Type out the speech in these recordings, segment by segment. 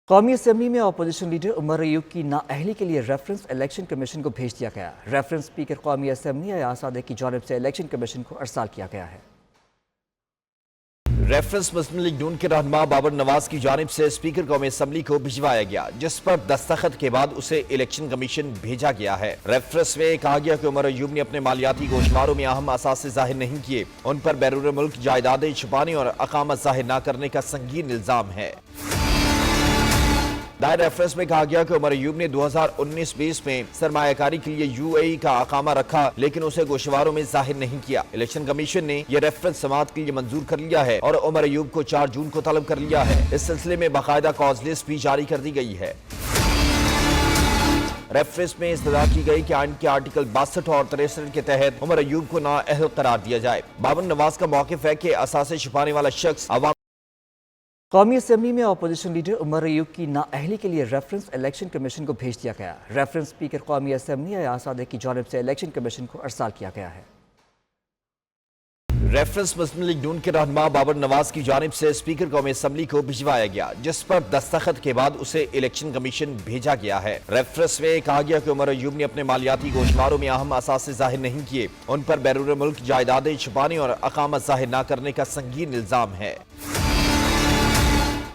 कौमी असम्बली में opposition leader Umar Ayub की नाअहली के लिए रेफरेंस इलेक्शन कमीशन को भेज दिया गया। रेफरेंस स्पीकर कौमी असम्बली अयाज सादिक की जानिब से इलेक्शन कमीशन को अरसाल किया गया है। रेफरेंस मुस्लिम लीग नून के रहनुमा बाबर नवाज की जानिब से स्पीकर कौमी असम्बली को भिजवाया गया, जिस पर दस्तखत के बाद उसे इलेक्शन कमीशन भेजा गया है। रेफरेंस में कहा गया कि उमर अयूब ने अपने मालियाती गोशमारों में अहम असासे जाहिर नहीं किए, उन पर बैरून मुल्क जायदादें छुपाने और अकामत जाहिर न करने का संगीन इल्जाम है। दायर रेफरेंस में कहा गया कि उमर अयूब ने 2019-20 में सरमायाकारी के लिए यूएई का अकामा रखा, लेकिन उसे गोशवारों में जाहिर नहीं किया। इलेक्शन कमीशन ने यह रेफरेंस समाअत के लिए मंजूर कर लिया है और उमर अयूब को 4 जून को तलब कर लिया है। इस सिलसिले में बाकायदा कॉज लिस्ट भी जारी कर दी गई है। रेफरेंस में इस्तदा की गई कि आइन के आर्टिकल 62 और 63 के तहत उमर अयूब को नाअहल करार दिया जाए। बाबर नवाज का मौक़िफ़ है कि असासे छुपाने वाला शख्स अवाम कौमी असम्बली में अपोजिशन लीडर उमर अयूब की नाअहली के लिए रेफरेंस इलेक्शन कमीशन को भेज दिया गया। रेफरेंस स्पीकर कौमी असम्बली अयाज सादिक की जानिब से इलेक्शन कमीशन को अरसाल किया गया है। रेफरेंस मुस्लिम लीग नून के रहनुमा बाबर नवाज की जानिब से स्पीकर कौमी असम्बली को भिजवाया गया, जिस पर दस्तखत के बाद उसे इलेक्शन कमीशन भेजा गया है। रेफरेंस में कहा गया कि उमर अयूब ने अपने मालियाती गोशमारों में अहम असासे जाहिर नहीं किए, उन पर बैरून मुल्क जायदादें छुपाने और अकामत जाहिर न करने का संगीन इल्जाम है।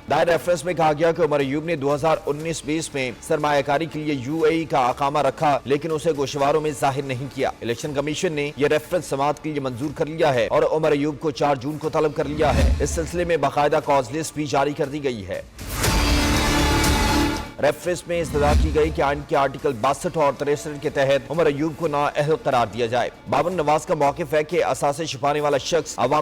दायर रेफरेंस में कहा गया कि उमर अयूब ने 2019-20 में सरमायाकारी के लिए यूएई का अकामा रखा, लेकिन उसे गोशवारों में जाहिर नहीं किया। इलेक्शन कमीशन ने यह रेफरेंस समाअत के लिए मंजूर कर लिया है और उमर अयूब को 4 जून को तलब कर लिया है। इस सिलसिले में बाकायदा कॉज लिस्ट भी जारी कर दी गई है। रेफरेंस में इस्तदा की गई कि आइन के आर्टिकल 62 और 63 के तहत उमर अयूब को नाअहल करार दिया जाए। बाबर नवाज का मौक़िफ़ है कि असासे छुपाने वाला शख्स अवाम